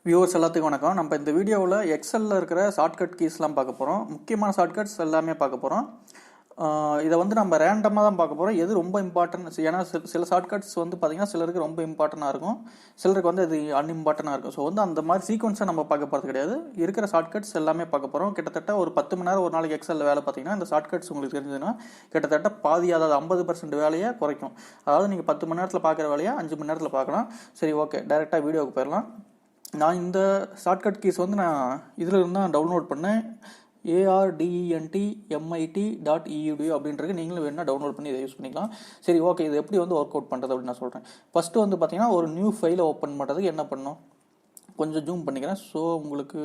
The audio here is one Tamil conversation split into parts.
வியூவர்ஸ் எல்லாத்துக்கும் வணக்கம். நம்ம இந்த வீடியோவில் எக்ஸலில் இருக்கிற ஷார்ட்கட் கீஸ்லாம் பார்க்க போகிறோம். முக்கியமான ஷார்ட்கட்ஸ் எல்லாமே பார்க்க போகிறோம். இதை வந்து நம்ம ரேண்டமாக தான் பார்க்க போகிறோம். எது ரொம்ப இம்பார்ட்டன்ட், ஏன்னா சில ஷார்ட்கட்ஸ் வந்து பார்த்திங்கன்னா சிலருக்கு ரொம்ப இம்பார்ட்டண்டாக இருக்கும், சிலருக்கு வந்து அது அன்இம்பார்ட்டண்டாக இருக்கும். ஸோ வந்து அந்த மாதிரி சீக்வன்ஸை நம்ம பார்க்க போகிறது கிடையாது. இருக்கிற ஷார்ட்கட்ஸ் எல்லாமே பார்க்க போகிறோம். கிட்டத்தட்ட ஒரு 10 மணி நேரம் ஒரு நாளைக்கு எக்ஸலில் வேலை பார்த்தீங்கன்னா இந்த ஷார்ட்கட்ஸ் உங்களுக்கு தெரிஞ்சதுன்னா கிட்டத்தட்ட பாதி, அதாவது 50% வேலையை குறைக்கும். அதாவது நீங்கள் 10 மணி நேரத்தில் பார்க்குற வேலையை 5 மணி நேரத்தில் பார்க்கலாம். சரி, ஓகே, டைரெக்டாக வீடியோவுக்கு போயிடலாம். நான் இந்த ஷார்ட்கட் கீஸ் வந்து நான் இதில் இருந்து தான் டவுன்லோட் பண்ணேன். ARDENTMIT.edu அப்படின்றது நீங்களும் வேணும்னா டவுன்லோட் பண்ணி இதை யூஸ் பண்ணிக்கலாம். சரி, ஓகே, இது எப்படி வந்து ஒர்க் அவுட் பண்ணுறது அப்படின்னு நான் சொல்கிறேன். ஃபஸ்ட்டு வந்து பார்த்தீங்கன்னா ஒரு நியூ ஃபைலை ஓப்பன் பண்ணுறதுக்கு என்ன பண்ணணும், கொஞ்சம் ஜூம் பண்ணிக்கிறேன். ஸோ உங்களுக்கு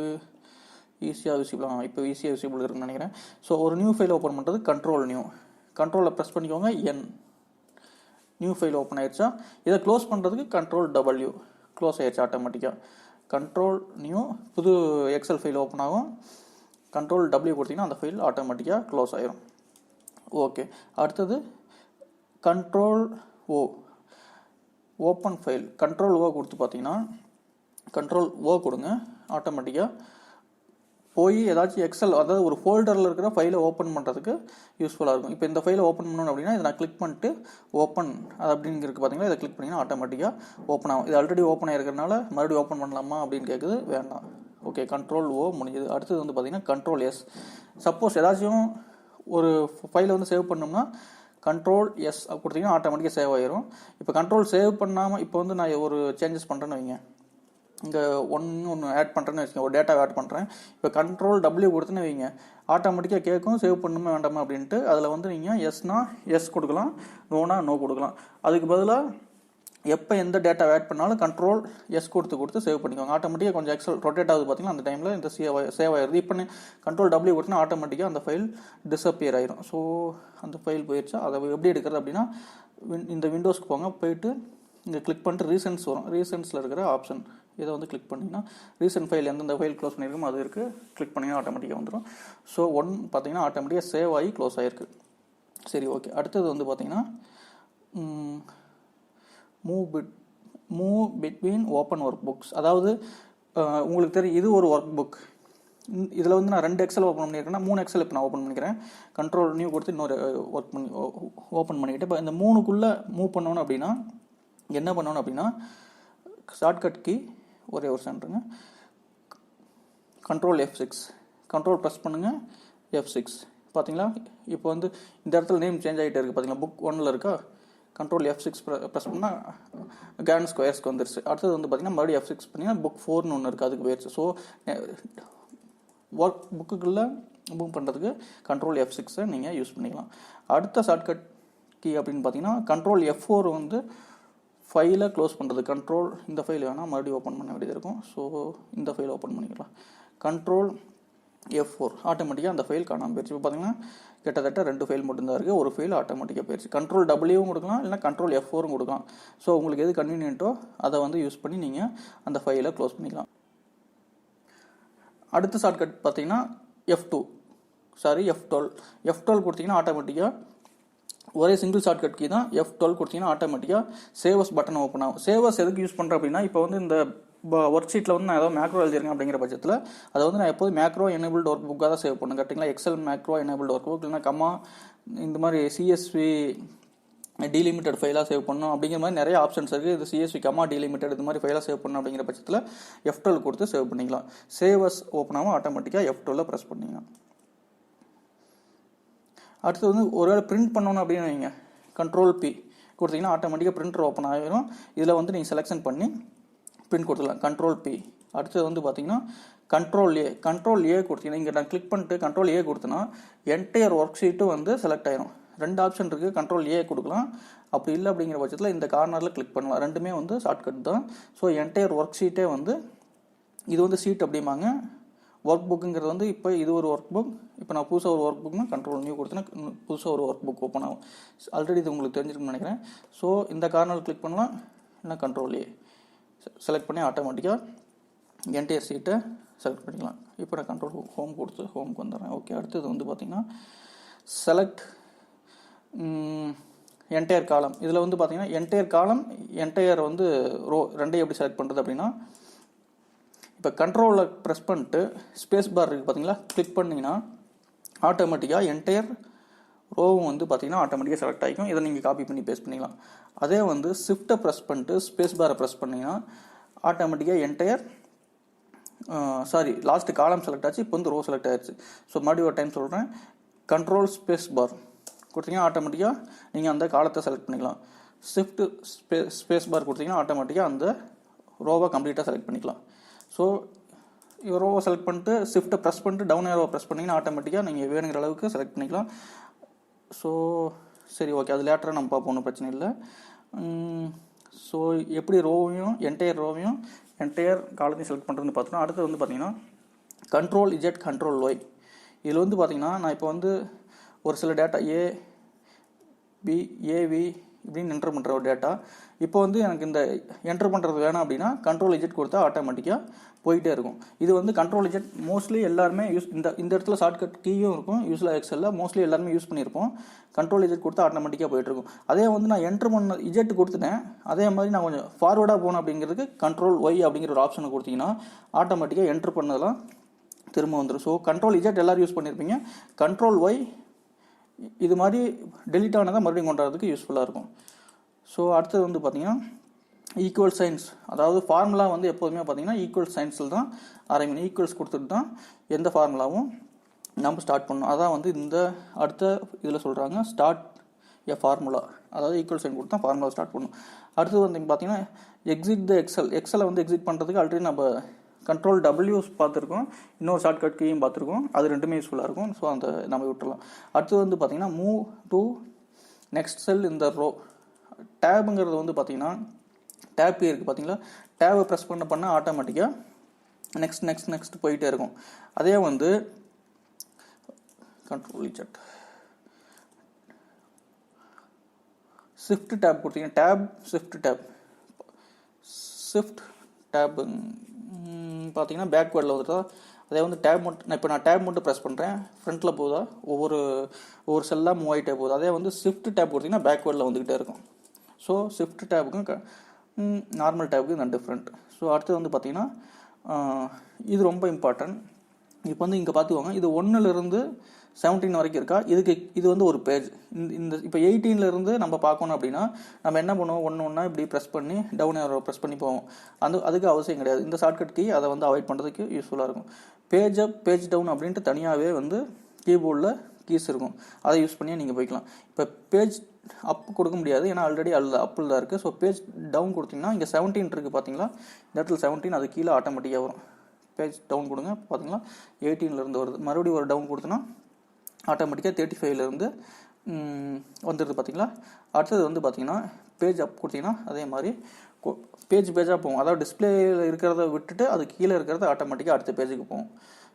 ஈஸியாக விசிபிள், இப்போ ஈஸியாக விசிபிள் இருக்குன்னு நினைக்கிறேன். ஸோ ஒரு நியூ ஃபைலை ஓப்பன் பண்ணுறது கண்ட்ரோலில் ப்ரெஸ் பண்ணிக்கோங்க. நியூ ஃபைல் ஓப்பன் ஆயிடுச்சா? இதை க்ளோஸ் பண்ணுறதுக்கு Ctrl+W, க்ளோஸ் ஆயிடுச்சு ஆட்டோமேட்டிக்காக. கண்ட்ரோல் நியூ, புது எக்ஸல் ஃபைல் ஓப்பன் ஆகும். Ctrl+W கொடுத்தீங்கன்னா அந்த ஃபைல் ஆட்டோமேட்டிக்காக க்ளோஸ் ஆயிரும். ஓகே, அடுத்தது Ctrl+O, ஓப்பன் ஃபைல். Ctrl+O கொடுத்து பார்த்தீங்கன்னா Ctrl+O கொடுங்க, ஆட்டோமேட்டிக்காக போய் ஏதாச்சும் எக்ஸல், அதாவது ஒரு ஃபோல்டரில் இருக்கிற ஃபைலை ஓப்பன் பண்ணுறதுக்கு யூஸ்ஃபுல்லாக இருக்கும். இப்போ இந்த ஃபைலை ஓப்பன் பண்ணணும் அப்படின்னா இதை நான் கிளிக் பண்ணிட்டு ஓப்பன் அது அப்படிங்கிறது பார்த்தீங்கன்னா இதை கிளிக் பண்ணிங்கன்னா ஆட்டோமேட்டிக்காக ஓப்பன் ஆகும். இது ஆல்ரெடி ஓப்பன் ஆகிருக்கிறதுனால மறுபடியும் ஓப்பன் பண்ணலாமா அப்படின்னு கேட்குது, வேண்டாம். ஓகே, Ctrl+O முடிஞ்சது. அடுத்தது வந்து பார்த்தீங்கன்னா Ctrl+S. சப்போஸ் ஏதாச்சும் ஒரு ஃபைலை வந்து சேவ் பண்ணோம்னா Ctrl+S கொடுத்தீங்கன்னா ஆட்டோமேட்டிக்காக சேவ் ஆயிரும். இப்போ கண்ட்ரோல் சேவ் பண்ணாமல் இப்போ வந்து நான் ஒரு சேஞ்சஸ் பண்ணுறேன்னு வைங்க, இங்கே ஒன்று ஆட் பண்ணுறேன்னு வச்சுக்கோங்க, ஒரு டேட்டாவை ஆட் பண்ணுறேன். இப்போ Ctrl+W கொடுத்துன்னு வைங்க, ஆட்டோமேட்டிக்காக கேட்கும் சேவ் பண்ணுமே வேண்டாமா அப்படின்ட்டு. அதில் வந்து நீங்கள் எஸ்னா எஸ் கொடுக்கலாம், நோனா நோ கொடுக்கலாம். அதுக்கு பதிலாக எப்போ எந்த டேட்டாவை ஆட் பண்ணாலும் Ctrl+S கொடுத்து சேவ் பண்ணிக்கோங்க. ஆட்டோமேட்டிக்காக கொஞ்சம் எக்ஸல் ரொட்டேட் ஆகுது பார்த்தீங்கன்னா அந்த டைமில் இந்த சேவ் ஆயிடுது. இப்போ Ctrl+W கொடுத்தா ஆட்டோமேட்டிக்காக அந்த ஃபைல் டிஸப்பியர் ஆயிரும். ஸோ அந்த ஃபைல் போயிடுச்சா? அதை எப்படி எடுக்கிறது அப்படின்னா இந்த விண்டோஸ்க்கு போங்க, போயிட்டு இங்கே கிளிக் பண்ணிட்டு ரீசன்ஸ் வரும். ரீசன்ஸில் இருக்கிற ஆப்ஷன் இதை வந்து கிளிக் பண்ணிங்கன்னா ரீசன்ட் ஃபைல் எந்தெந்த ஃபைல் க்ளோஸ் பண்ணியிருக்கோமோ அது இருக்குது, கிளிக் பண்ணிங்கன்னா ஆட்டோமேட்டிக்காக வந்துடும். ஸோ பார்த்தீங்கன்னா ஆட்டோமேட்டிக்காக சேவ் ஆகி க்ளோஸ் ஆகிருக்கு. சரி, ஓகே. அடுத்தது வந்து பார்த்தீங்கன்னா move between open work books. அதாவது உங்களுக்கு தெரியும், இது ஒரு ஒர்க் புக். இதில் வந்து நான் 2 எக்ஸல் ஓப்பன் பண்ணியிருக்கேன்னா 3 எக்ஸல் இப்போ நான் ஓப்பன் பண்ணிக்கிறேன். Ctrl+New கொடுத்து இன்னொரு ஓப்பன் பண்ணிக்கிட்டு இப்போ இந்த 3க்குள்ளே மூவ் பண்ணணும் அப்படின்னா என்ன பண்ணணும் அப்படின்னா ஷார்ட்கட் கீ ஒரே ஒரு சென்டருங்க, Ctrl+F6, கண்ட்ரோல் ப்ரெஸ் பண்ணுங்கள், F6. பார்த்தீங்களா, இப்போ வந்து இந்த இடத்துல நேம் சேஞ்ச் ஆகிட்டே இருக்குது. பார்த்தீங்களா, புக் 1ல் இருக்கா, Ctrl+F6 ப்ரெஸ் பண்ணால் கேன் ஸ்கொயர்ஸ்க்கு வந்துருச்சு. அடுத்தது வந்து பார்த்தீங்கன்னா மறுபடியும் F6 பண்ணிங்கன்னா புக் 4ன்னு ஒன்று இருக்குது, அதுக்கு போயிடுச்சு. ஸோ ஒர்க் புக்குக்குள்ளே மூவ் பண்ணுறதுக்கு Ctrl+F6 நீங்கள் யூஸ் பண்ணிக்கலாம். அடுத்த ஷார்ட்கட் கீ அப்படின்னு பார்த்தீங்கன்னா Ctrl+F4 வந்து ஃபைலை க்ளோஸ் பண்ணுறது. இந்த ஃபைல் வேணால் மறுபடியும் ஓப்பன் பண்ண வேண்டியது இருக்கும். ஸோ இந்த ஃபைல் ஓப்பன் பண்ணிக்கலாம். Ctrl+F4 ஆட்டோமேட்டிக்காக அந்த ஃபைல் காணாமல் போயிடுச்சு. இப்போ பார்த்தீங்கன்னா கிட்டத்தட்ட 2 ஃபைல் மட்டும்தான் இருக்குது, ஒரு ஃபைல் ஆட்டோமேட்டிக்காக போயிடுச்சு. Ctrl+W கொடுக்கலாம், இல்லைனா Ctrl+F4 கொடுக்கலாம். ஸோ உங்களுக்கு எது கன்வீனியன்ட்டோ அதை வந்து யூஸ் பண்ணி நீங்கள் அந்த ஃபைலை க்ளோஸ் பண்ணிக்கலாம். அடுத்த ஷார்ட்கட் பார்த்தீங்கன்னா F12 கொடுத்தீங்கன்னா ஆட்டோமேட்டிக்காக ஒரே சிங்கிள் ஷார்ட்கட் கீ தான். F12 கொடுத்தீங்கன்னா ஆட்டோமேட்டிக்காக சேவஸ் பட்டன் ஓப்பன் ஆகும். சேவஸ் எதுக்கு யூஸ் பண்ணுறேன் அப்படின்னா, இப்போ வந்து இந்த ஒர்க் ஷீட்டில் வந்து நான் ஏதோ மேக்ரோ எழுதிருக்கேன் அப்படிங்கிற பட்சத்தில் அதை வந்து நான் எப்போது மேக்ரோ எனேபிள்டு ஒர்க் புக்காக தான் சேவ் பண்ணுங்க. கரெக்டுங்களா? Excel macro enabled workbook, இல்லைனா கம்மா இந்த மாதிரி CSV டீலிமிட்டட் ஃபைலாக சேவ் பண்ணணும் அப்படிங்கிற மாதிரி நிறைய ஆப்ஷன்ஸ் இருக்குது. இது CSV கம்மா டீலிமிட்டட் இது மாதிரி ஃபைலாக சேவ் பண்ணணும் அப்படிங்கிற பட்சத்தில் F12 கொடுத்து சேவ் பண்ணிக்கலாம். சேவஸ் ஓப்பன் ஆகும், ஆட்டோமேட்டிக்காக F12 ப்ரெஸ் பண்ணிக்கலாம். அடுத்து வந்து ஒருவேளை பிரிண்ட் பண்ணணும் அப்படின்னு வைங்க, Ctrl+P கொடுத்தீங்கன்னா ஆட்டோமேட்டிக்காக பிரிண்டர் ஓப்பன் ஆகிரும். இதில் வந்து நீங்கள் செலெக்ஷன் பண்ணி பிரிண்ட் கொடுத்துக்கலாம், Ctrl+P. அடுத்தது வந்து பார்த்தீங்கன்னா Ctrl+A கொடுத்தீங்கன்னா இங்கே நான் கிளிக் பண்ணிட்டு Ctrl+A கொடுத்தேன்னா என்டையர் ஒர்க் ஷீட்டும் வந்து செலக்ட் ஆயிரும். 2 ஆப்ஷன் இருக்குது, Ctrl+A கொடுக்கலாம், அப்படி இல்லை அப்படிங்கிற பட்சத்தில் இந்த கார்னரில் கிளிக் பண்ணலாம். ரெண்டுமே வந்து ஷார்ட்கட் தான். ஸோ என்டையர் ஒர்க் ஷீட்டே வந்து இது வந்து ஷீட் அப்படிம்பாங்க. ஒர்க் புக்குங்கிறது வந்து இப்போ இது ஒரு ஒர்க் புக். இப்போ நான் புதுசாக ஒரு ஒர்க் புக்னா Ctrl+New கொடுத்தேன்னா புதுசாக ஒரு ஒர்க் புக் ஓப்பன் ஆகும். ஆல்ரெடி இது உங்களுக்கு தெரிஞ்சிருக்குன்னு நினைக்கிறேன். ஸோ இந்த கார்னர் கிளிக் பண்ணலாம், இல்லை Ctrl+A செலக்ட் பண்ணி ஆட்டோமேட்டிக்காக என்டையர் ஷீட்டை செலக்ட் பண்ணிக்கலாம். இப்போ நான் Ctrl+Home கொடுத்து ஹோமுக்கு வந்துடுறேன். ஓகே, அடுத்தது வந்து பார்த்தீங்கன்னா செலக்ட் என்டையர் காலம். இதில் வந்து பார்த்தீங்கன்னா என்டையர் காலம், என்டையர் வந்து ரோ ரெண்டையும் எப்படி செலக்ட் பண்ணுறது அப்படின்னா இப்போ கண்ட்ரோலில் ப்ரெஸ் பண்ணிட்டு ஸ்பேஸ் பார் இருக்குது பார்த்தீங்களா, கிளிக் பண்ணிங்கன்னா ஆட்டோமேட்டிக்காக என்டையர் ரோவும் வந்து பார்த்தீங்கன்னா ஆட்டோமேட்டிக்காக செலக்ட் ஆகிக்கும். இதை நீங்கள் காப்பி பண்ணி பேஸ்ட் பண்ணிக்கலாம். அதே வந்து ஷிஃப்ட்டை ப்ரெஸ் பண்ணிட்டு ஸ்பேஸ் பாரை ப்ரெஸ் பண்ணிங்கன்னா ஆட்டோமேட்டிக்காக என்டையர் லாஸ்ட் காலம் செலக்ட் ஆச்சு, இப்போ வந்து ரோ செலக்ட் ஆயிடுச்சு. ஸோ மறுபடியும் ஒரு டைம் சொல்கிறேன், கண்ட்ரோல் ஸ்பேஸ் பார் கொடுத்தீங்கன்னா ஆட்டோமேட்டிக்காக நீங்கள் அந்த காலத்தை செலக்ட் பண்ணிக்கலாம். ஷிஃப்ட் ஸ்பேஸ் பார் கொடுத்தீங்கன்னா ஆட்டோமேட்டிக்காக அந்த ரோவை கம்ப்ளீட்டாக செலக்ட் பண்ணிக்கலாம். ஸோ ரோவை செலக்ட் பண்ணிட்டு ஷிஃப்ட்டை ப்ரெஸ் பண்ணிட்டு டவுன் ஏரோவை ப்ரெஸ் பண்ணிங்கன்னா ஆட்டோமேட்டிக்காக நீங்கள் வேணுங்கிற அளவுக்கு செலக்ட் பண்ணிக்கலாம். ஸோ சரி, ஓகே, அது லேட்டராக நம்ம பார்ப்போம், ஒன்றும் பிரச்சனை இல்லை. ஸோ எப்படி ரோவையும் என்டையர் ரோவையும் என்டையர் காலத்தையும் செலக்ட் பண்ணுறதுன்னு பார்த்தோன்னா, அடுத்து வந்து பார்த்தீங்கன்னா கண்ட்ரோல் இஜெட் கண்ட்ரோல் ஒய். இதில் வந்து பார்த்தீங்கன்னா நான் இப்போ வந்து ஒரு சில டேட்டா ஏபி ஏவி இப்படின்னு என்ட்ரு பண்ணுற ஒரு டேட்டா இப்போ வந்து எனக்கு இந்த என்ட்ரு பண்ணுறது வேணாம் அப்படின்னா கண்ட்ரோல் இஜெட் கொடுத்தா ஆட்டோமேட்டிக்காக போயிட்டே இருக்கும். இது வந்து கண்ட்ரோல் இஜெட் மோஸ்ட்லி எல்லாருமே யூஸ் இந்த இடத்துல ஷார்ட்கட் கீயும் இருக்கும். யூஸ்வலாக எக்ஸலில் மோஸ்ட்லி எல்லாருமே யூஸ் பண்ணியிருப்போம். கண்ட்ரோல் இஜெட் கொடுத்தா ஆட்டோமேட்டிக்காக போயிட்டுருக்கும். அதே வந்து நான் என்ட்ரு பண்ண இஜெட் கொடுத்துட்டேன், அதே மாதிரி நான் கொஞ்சம் ஃபார்வர்டாக போகணும் அப்படிங்கிறதுக்கு கண்ட்ரோல் ஒய் அப்படிங்கிற ஒரு ஆப்ஷனை கொடுத்தீங்கன்னா ஆட்டோமேட்டிக்காக என்ட்ரு பண்ணதெல்லாம் திரும்ப வந்துடும். ஸோ கண்ட்ரோல் இஜெட் எல்லோரும் யூஸ் பண்ணியிருப்பீங்க. கண்ட்ரோல் ஒய் இது மாதிரி டெலிட் ஆனதை மறுபடியும் கொண்டு வரதுக்கு யூஸ்ஃபுல்லாக இருக்கும். ஸோ அடுத்தது வந்து பார்த்தீங்கன்னா ஈக்குவல் சைன்ஸ், அதாவது ஃபார்முலா வந்து எப்போதுமே பார்த்தீங்கன்னா ஈக்குவல் சைன்ஸில் தான் ஆரம்பிக்கணும். ஈக்குவல்ஸ் கொடுத்துட்டு தான் எந்த ஃபார்முலாவும் நம்ம ஸ்டார்ட் பண்ணணும். அதான் வந்து இந்த அடுத்த இதில் சொல்கிறாங்க ஸ்டார்ட் எ ஃபார்முலா, அதாவது ஈக்குவல் சைன் கொடுத்து தான் ஃபார்முலா ஸ்டார்ட் பண்ணணும். அடுத்தது வந்து பார்த்தீங்கன்னா எக்ஸிட் த எக்ஸலை வந்து எக்ஸிட் பண்ணுறதுக்கு ஆல்ரெடி நம்ம கண்ட்ரோல் டபிள்யூ பார்த்துருக்கோம், இன்னொரு ஷார்ட்கட் கீயும் பார்த்துருக்கோம். அது ரெண்டுமே யூஸ்ஃபுல்லாக இருக்கும். ஸோ அந்த நம்ம விட்டுடலாம். அடுத்தது வந்து பார்த்தீங்கன்னா மூவ் டு நெக்ஸ்ட் செல் இந்த ரோ. டேபுங்கிறது வந்து பார்த்தீங்கன்னா டேப் இருக்குது பார்த்தீங்களா, டேபை ப்ரெஸ் பண்ண ஆட்டோமேட்டிக்காக நெக்ஸ்ட் போயிட்டே இருக்கும். அதே வந்து கண்ட்ரோல் இஜெட் ஷிஃப்ட் டேப் கொடுத்தீங்கன்னா ஷிஃப்ட் டேப் பார்த்தீங்கன்னா பேக்வேர்டில் வந்துட்டா. அதே வந்து நான் டேப் மட்டும் ப்ரெஸ் பண்ணுறேன், ஃப்ரண்ட்டில் போகுதா ஒவ்வொரு செல்லாக மூவ் ஆகிட்டே போகுது. அதே வந்து ஷிஃப்ட் டேப் கொடுத்தீங்கன்னா பேக்வேர்டில் வந்துக்கிட்டே இருக்கும். ஸோ ஷிஃப்ட் டேப்புக்கும் நார்மல் டேப்புக்கு நான் டிஃப்ரெண்ட். ஸோ அடுத்து வந்து பார்த்தீங்கன்னா இது ரொம்ப இம்பார்ட்டன்ட். இப்போ வந்து இங்கே பார்த்துக்கோங்க, இது 1லேருந்து 17 வரைக்கும் இருக்கா. இது வந்து ஒரு பேஜ். இந்த இப்போ 18லேருந்து நம்ம பார்க்கணும் அப்படின்னா நம்ம என்ன பண்ணுவோம், ஒன்றா இப்படி ப்ரெஸ் பண்ணி டவுன் ஏரோ ப்ரெஸ் பண்ணி போவோம். அதுக்கு அவசியம் கிடையாது. இந்த ஷார்ட்கட் கீ அதை வந்து அவாய்ட் பண்ணுறதுக்கு யூஸ்ஃபுல்லாக இருக்கும். பேஜ் அப் பேஜ் டவுன் அப்படின்ட்டு தனியாகவே வந்து கீபோர்டில் கீஸ் இருக்கும், அதை யூஸ் பண்ணி நீங்கள் போய்க்கலாம். இப்போ பேஜ் அப் கொடுக்க முடியாது, ஏன்னா ஆல்ரெடி அப்பில் தான் இருக்குது. ஸோ பேஜ் டவுன் கொடுத்தீங்கன்னா இங்கே 17 இருக்குது பார்த்தீங்களா, இந்த இடத்துல 17 அது கீழே ஆட்டோமேட்டிக்காக வரும். பேஜ் டவுன் கொடுங்க, பார்த்தீங்களா 18லேருந்து வருது. மறுபடியும் ஒரு டவுன் கொடுத்தோன்னா ஆட்டோமேட்டிக்காக 35லேருந்து வந்துடுது பார்த்தீங்களா. அடுத்தது வந்து பார்த்தீங்கன்னா பேஜ் அப் கொடுத்தீங்கன்னா அதே மாதிரி பேஜாக போகும். அதாவது டிஸ்பிளேயில் இருக்கிறத விட்டுட்டு அது கீழே இருக்கிறத ஆட்டோமேட்டிக்காக அடுத்த பேஜுக்கு போகும்.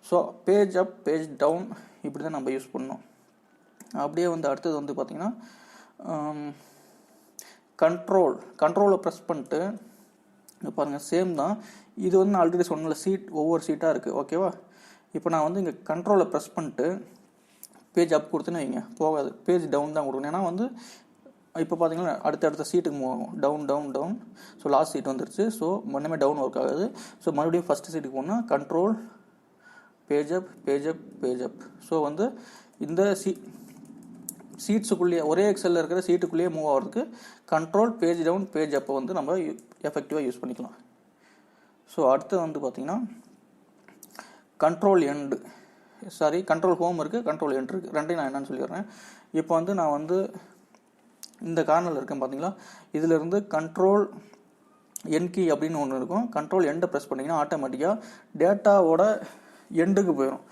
So page up page down இப்படி தான் நம்ம யூஸ் பண்ணணும். அப்படியே வந்து அடுத்தது வந்து பார்த்தீங்கன்னா கண்ட்ரோலை ப்ரெஸ் பண்ணிட்டு பாருங்கள், சேம் தான். இது வந்து நான் ஆல்ரெடி சொன்னல ஒவ்வொரு சீட்டாக இருக்குது, ஓகேவா. இப்போ நான் வந்து இங்கே கண்ட்ரோலை ப்ரெஸ் பண்ணிட்டு பேஜ் அப் கொடுத்துன்னு வைங்க, போகாது. பேஜ் டவுன் தான் கொடுக்கணும். ஏன்னா வந்து இப்போ பார்த்தீங்கன்னா அடுத்த சீட்டுக்கு மூவ் ஆகும், டவுன். ஸோ லாஸ்ட் சீட் வந்துருச்சு. ஸோ ஒன்றுமே டவுன் ஒர்க் ஆகாது. ஸோ மறுபடியும் ஃபஸ்ட்டு சீட்டுக்கு போனால் கண்ட்ரோல் பேஜ் அப். ஸோ வந்து இந்த சீட்ஸுக்குள்ளேயே ஒரே எக்ஸலில் இருக்கிற சீட்டுக்குள்ளேயே மூவ் ஆகிறதுக்கு கண்ட்ரோல் பேஜ் டவுன் பேஜ் அப்போ வந்து நம்ம எஃபெக்டிவாக யூஸ் பண்ணிக்கலாம். ஸோ அடுத்து வந்து பார்த்தீங்கன்னா கண்ட்ரோல் ஹோம் இருக்குது, கண்ட்ரோல் எண்ட் இருக்குது. ரெண்டையும் நான் என்னன்னு சொல்லிடுறேன். இப்போ வந்து நான் வந்து இந்த கார்னரில் இருக்கேன் பார்த்தீங்களா, இதிலிருந்து கண்ட்ரோல் என் கீ அப்படின்னு ஒன்று இருக்கும். கண்ட்ரோல் எண்டை ப்ரெஸ் பண்ணிங்கன்னா ஆட்டோமேட்டிக்காக டேட்டாவோட எண்டுக்கு போயிடும்.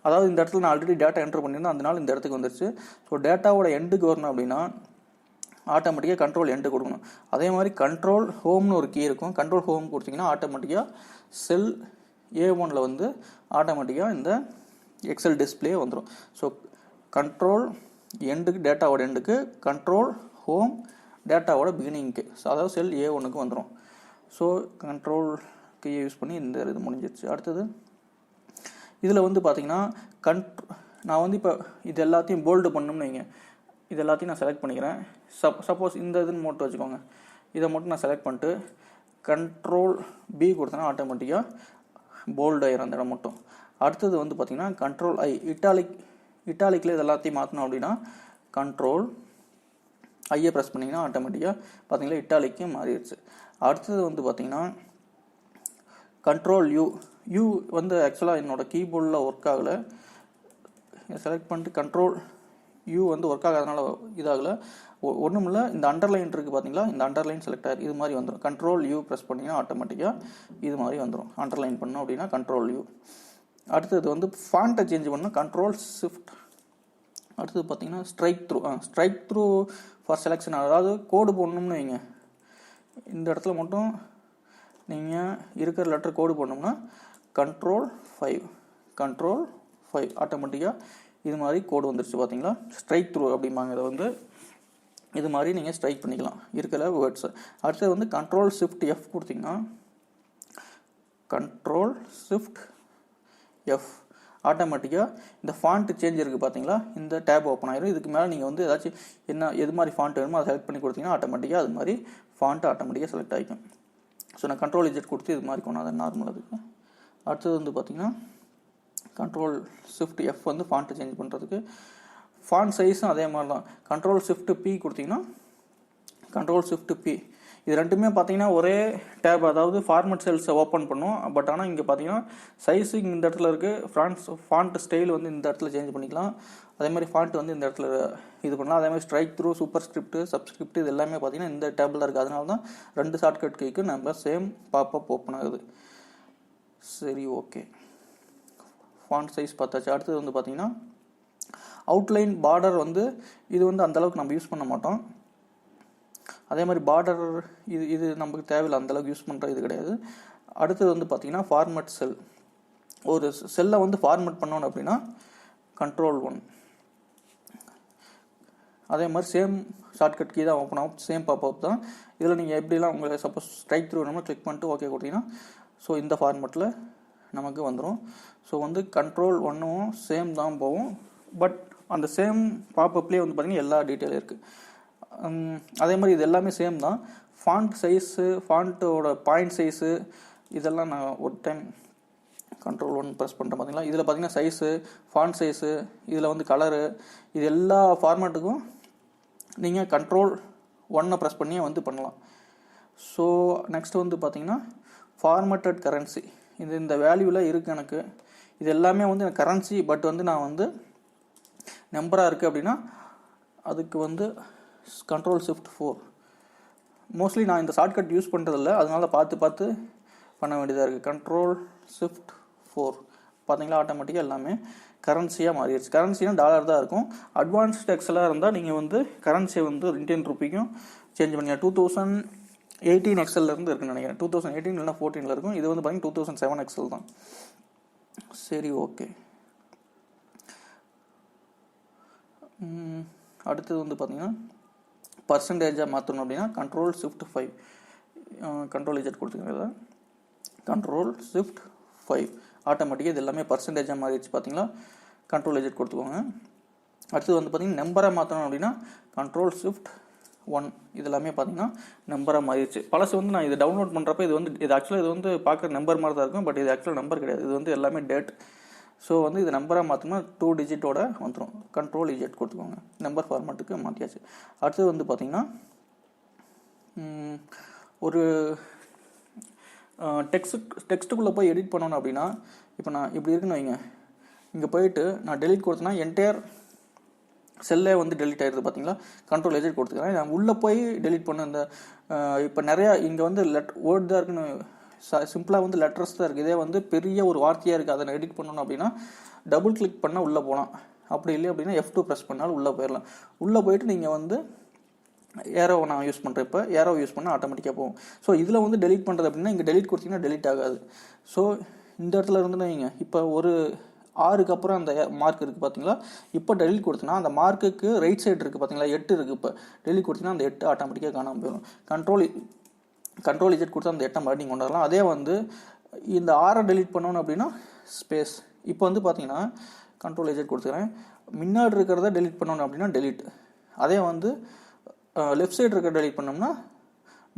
அதாவது இந்த இடத்துல நான் ஆல்ரெடி டேட்டா என்ட்ரு பண்ணியிருந்தேன், அதனால இந்த இடத்துக்கு வந்துருச்சு. ஸோ டேட்டாவோட எண்டுக்கு வரணும் அப்படின்னா ஆட்டோமேட்டிக்காக கண்ட்ரோல் எண்டு கொடுக்கணும். அதே மாதிரி கண்ட்ரோல் ஹோம்னு ஒரு கீ இருக்கும். கண்ட்ரோல் ஹோம் கொடுத்தீங்கன்னா ஆட்டோமேட்டிக்காக செல் A1 வந்து ஆட்டோமேட்டிக்காக இந்த எக்ஸல் டிஸ்பிளே வந்துடும். ஸோ கண்ட்ரோல் எண்டுக்கு டேட்டாவோட எண்டுக்கு, கண்ட்ரோல் ஹோம் டேட்டாவோட பிகினிங்க்கு, அதாவது செல் A1க்கு வந்துடும். ஸோ கண்ட்ரோல் கீயை யூஸ் பண்ணி இந்த இது முடிஞ்சிருச்சு. அடுத்தது இதில் வந்து பார்த்தீங்கன்னா நான் வந்து இப்போ இது எல்லாத்தையும் போல்டு பண்ணணும்னு வைங்க, இது எல்லாத்தையும் நான் செலக்ட் பண்ணிக்கிறேன். சப்போஸ் இந்த இதுன்னு மட்டும் வச்சுக்கோங்க, இதை மட்டும் நான் செலக்ட் பண்ணிட்டு கண்ட்ரோல் B கொடுத்தேன்னா ஆட்டோமேட்டிக்காக போல்டு ஆயிரும் அந்த இடம் மட்டும். அடுத்தது வந்து பார்த்தீங்கன்னா கண்ட்ரோல் ஐ இட்டாலிக்கில் இது எல்லாத்தையும் மாற்றணும் அப்படின்னா கண்ட்ரோல் ஐயை ப்ரெஸ் பண்ணிங்கன்னா ஆட்டோமேட்டிக்காக பார்த்தீங்களா இட்டாலிக்கும் மாறிடுச்சு. அடுத்தது வந்து பார்த்தீங்கன்னா கண்ட்ரோல் யூ வந்து ஆக்சுவலாக என்னோடய கீபோர்டில் ஒர்க் ஆகலை, செலக்ட் பண்ணிட்டு கண்ட்ரோல் யூ வந்து ஒர்க் ஆகாதனால இதாகலை. ஒன்றும் இல்லை, இந்த அண்டர்லைன் இருக்குது பார்த்தீங்களா, இந்த அண்டர்லைன் செலக்ட் ஆகி இது மாதிரி வந்துடும். கண்ட்ரோல் யூ ப்ரெஸ் பண்ணிங்கன்னா ஆட்டோமேட்டிக்காக இது மாதிரி வந்துடும். அண்டர்லைன் பண்ணோம் அப்படின்னா கண்ட்ரோல் யூ. அடுத்தது வந்து ஃபாண்ட்டை சேஞ்ச் பண்ணால் கண்ட்ரோல் ஷிஃப்ட். அடுத்தது பார்த்தீங்கன்னா ஸ்ட்ரைக் த்ரூ ஃபார் செலெக்ஷன். அதாவது கோடு போடணும்னு வைங்க, இந்த இடத்துல மட்டும் நீங்கள் இருக்கிற லெட்டர் கோடு போடணும்னா கண்ட்ரோல் 5 ஆட்டோமேட்டிக்காக இது மாதிரி கோடு வந்துருச்சு பார்த்தீங்களா. ஸ்ட்ரைக் த்ரூ அப்படிம்பாங்க. இதை வந்து இது மாதிரி நீங்கள் ஸ்ட்ரைக் பண்ணிக்கலாம் இருக்கிற வேர்ட்ஸை. அடுத்தது வந்து கண்ட்ரோல் ஷிஃப்ட் எஃப் கொடுத்தீங்கன்னா கண்ட்ரோல் ஷிஃப்ட் எஃப் ஆட்டோமேட்டிக்காக இந்த ஃபாண்ட் சேஞ்ச் இருக்குது பார்த்தீங்களா, இந்த டேப் ஓப்பன் ஆயிரும். இதுக்கு மேலே நீங்கள் வந்து ஏதாச்சும் எது மாதிரி ஃபாண்ட் வேணுமோ அதை செலக்ட் பண்ணி கொடுத்தீங்கன்னா ஆட்டோமேட்டிக்காக அது மாதிரி ஃபாண்ட் ஆட்டோமேட்டிக்காக செலக்ட் ஆகிக்கும். ஸோ நான் கண்ட்ரோல் இஜெட் கொடுத்து இது மாதிரி கொண்டு அது நார்மல். அதுக்கு அடுத்தது வந்து பார்த்தீங்கன்னா கண்ட்ரோல் ஷிஃப்ட் எஃப் வந்து ஃபாண்ட்டை சேஞ்ச் பண்ணுறதுக்கு. ஃபாண்ட் சைஸும் அதே மாதிரி தான். கண்ட்ரோல் ஷிஃப்ட் பி கொடுத்தீங்கன்னா கண்ட்ரோல் ஷிஃப்ட் பி. இது ரெண்டுமே பார்த்தீங்கன்னா ஒரே டேப், அதாவது ஃபார்மட் செல்ஸை ஓப்பன் பண்ணும். பட் ஆனால் இங்கே பார்த்தீங்கன்னா சைஸு இந்த இடத்துல இருக்குது, ஃபாண்ட் ஸ்டைல் வந்து இந்த இடத்துல சேஞ்ச் பண்ணிக்கலாம். அதே மாதிரி ஃபாண்ட் வந்து இந்த இடத்துல இது பண்ணலாம். அதே மாதிரி strike through, super script, subscript இது எல்லாமே பார்த்தீங்கன்னா இந்த டேபிள் தான் இருக்குது. அதனால தான் 2 ஷார்ட்கட் கீக்கு நம்ம சேம் பாப்பப் ஓப்பன் ஆகுது. சரி, ஓகே. ஃபாண்ட் சைஸ் பார்த்தாச்சு. அடுத்தது வந்து பார்த்தீங்கன்னா அவுட்லைன் பார்டர் வந்து இது வந்து அந்தளவுக்கு நம்ம யூஸ் பண்ண மாட்டோம். அதே மாதிரி பார்டர் இது நமக்கு தேவையில்லை, அந்தளவுக்கு யூஸ் பண்ணுற இது கிடையாது. அடுத்தது வந்து பார்த்தீங்கன்னா ஃபார்மட் செல். ஒரு செல்லை வந்து ஃபார்மட் பண்ணணும் அப்படின்னா கண்ட்ரோல் 1. அதே மாதிரி சேம் ஷார்ட்கட் கீ தான் ஓப்பன் ஆகும், சேம் பாப்பப் தான். இதில் நீங்கள் எப்படிலாம் உங்களுக்கு சப்போஸ் ஸ்ட்ரைக் த்ரூ வேணுமோ கிளிக் பண்ணிட்டு ஓகே கொடுத்தீங்கன்னா ஸோ இந்த ஃபார்மட்டில் நமக்கு வந்துடும். ஸோ வந்து கண்ட்ரோல் 1ம் சேம் தான் போகும். பட் அந்த சேம் பாப்பப்லேயே வந்து பார்த்தீங்கன்னா எல்லா டீட்டெயிலும் இருக்குது. அதே மாதிரி இது எல்லாமே சேம் தான். ஃபாண்ட் சைஸு, ஃபாண்ட்டோட பாயிண்ட் சைஸு இதெல்லாம் நான் ஒரு டைம் கண்ட்ரோல் 1 ப்ரெஸ் பண்ணுறேன் பார்த்தீங்களா. இதில் பார்த்தீங்கன்னா சைஸு, ஃபாண்ட் சைஸு, இதில் வந்து கலரு, இது எல்லா ஃபார்மேட்டுக்கும் நீங்கள் கண்ட்ரோல் 1 ப்ரெஸ் பண்ணியே வந்து பண்ணலாம். ஸோ நெக்ஸ்ட் வந்து பார்த்தீங்கன்னா ஃபார்மேட்டட் கரன்சி. இந்த வேல்யூவில் இருக்குது எனக்கு. இது எல்லாமே வந்து எனக்கு கரன்சி, பட் வந்து நான் வந்து நம்பராக இருக்குது அப்படின்னா அதுக்கு வந்து கண்ட்ரோல் ஷிஃப்ட் 4. மோஸ்ட்லி நான் இந்த ஷார்ட்கட் யூஸ் பண்ணுறதில்ல, அதனால பார்த்து பண்ண வேண்டியதாக இருக்குது. கண்ட்ரோல் ஷிஃப்ட் 4 பார்த்தீங்களா ஆட்டோமேட்டிக்காக எல்லாமே கரன்சியாக மாறிடுச்சு. கரன்சினா டாலர் தான் இருக்கும். அட்வான்ஸ்ட் எக்ஸலாக இருந்தால் நீங்கள் வந்து கரன்சியை வந்து இந்தியன் ருப்பிக்கும் சேஞ்ச் பண்ணிக்கலாம். 2018 எக்ஸல்லேருந்து இருக்குன்னு நினைக்கிறேன். 2018 இல்லைனா 14 இருக்கும். இது வந்து பார்த்தீங்கன்னா 2007 எக்ஸல் தான். சரி, ஓகே. அடுத்தது வந்து பார்த்தீங்கன்னா பர்சன்டேஜாக மாற்றணும் அப்படின்னா கண்ட்ரோல் ஷிஃப்ட் 5 கண்ட்ரோல் இஜெட் கொடுத்துக்கோங்க. கண்ட்ரோல் ஷிஃப்ட் 5 ஆட்டோமேட்டிக்காக இது எல்லாமே பர்சன்டேஜாக மாறிடுச்சு பார்த்தீங்களா. கண்ட்ரோல் இஜெட் கொடுத்துக்கோங்க. அடுத்தது வந்து பார்த்தீங்கன்னா நம்பரை மாற்றணும் அப்படின்னா கண்ட்ரோல் ஷிஃப்ட் 1 இது எல்லாமே பார்த்தீங்கன்னா நம்பராக மாறிடுச்சு. பழசு வந்து நான் இது டவுன்லோட் பண்ணுறப்ப இது ஆக்சுவலாக இது வந்து பார்க்குற நம்பர் மாதிரி தான் இருக்கும். பட் இது ஆக்சுவலாக நம்பர் கிடையாது, இது வந்து எல்லாமே டேட். ஸோ வந்து இது நம்பராக மாற்றினா 2 டிஜிட்டோட வந்துடும். கண்ட்ரோல் இஜெட் கொடுத்துக்கோங்க, நம்பர் ஃபார்மேட்டுக்கு மாற்றியாச்சு. அடுத்தது வந்து பார்த்திங்கன்னா ஒரு டெக்ஸ்ட்டுக்குள்ளே போய் எடிட் பண்ணணும் அப்படின்னா இப்போ நான் இப்படி இருக்குன்னு வைங்க, இங்கே போயிட்டு நான் டெலிட் கொடுத்தேன்னா என்டையர் செல்லே வந்து டெலிட் ஆகிடுது பார்த்தீங்களா. கண்ட்ரோல் இஜெட் கொடுத்துக்கிறேன். நான் உள்ளே போய் டெலிட் பண்ண இந்த இப்போ நிறையா இங்கே வந்து வேர்ட் தான் இருக்குன்னு சிம்பிளாக வந்து லெட்டர்ஸ் தான் இருக்குது. இதே வந்து பெரிய ஒரு வார்த்தையாக இருக்குது, அதை எடிட் பண்ணணும் அப்படின்னா டபுள் கிளிக் பண்ணால் உள்ளே போகலாம். அப்படி இல்லை அப்படின்னா F2 ப்ரெஸ் பண்ணாலும் உள்ளே போயிடலாம். உள்ளே போயிட்டு நீங்கள் வந்து ஏரோ நான் யூஸ் பண்ணுறேன், இப்போ ஏரோ யூஸ் பண்ணால் ஆட்டோமேட்டிக்காக போகும். ஸோ இதில் வந்து டெலிட் பண்ணுறது அப்படின்னா இங்கே டெலிட் கொடுத்தீங்கன்னா டெலிட் ஆகாது. ஸோ இந்த இடத்துல இருந்து நீங்கள் இப்போ ஒரு 6க்கு அப்புறம் அந்த மார்க் இருக்குது பார்த்தீங்களா. இப்போ டெலிட் கொடுத்தீங்கன்னா அந்த மார்க்குக்கு ரைட் சைடு இருக்குது பார்த்தீங்களா, 8 இருக்குது. இப்போ டெலிட் கொடுத்தீங்கன்னா அந்த 8 ஆட்டோமேட்டிக்காக காணாமல் போயிடும். கண்ட்ரோல் இஜெட் கொடுத்தா அந்த 8 மறுபடியும் கொண்டு வரலாம். அதே வந்து இந்த 6 டெலிட் பண்ணணும் அப்படின்னா ஸ்பேஸ். இப்போ வந்து பார்த்தீங்கன்னா கண்ட்ரோல் இஜெட் கொடுத்துக்கிறேன். முன்னாடி இருக்கிறத டெலிட் பண்ணணும் அப்படின்னா டெலிட். அதே வந்து லெஃப்ட் சைடு இருக்கிற டெலிட் பண்ணோம்னா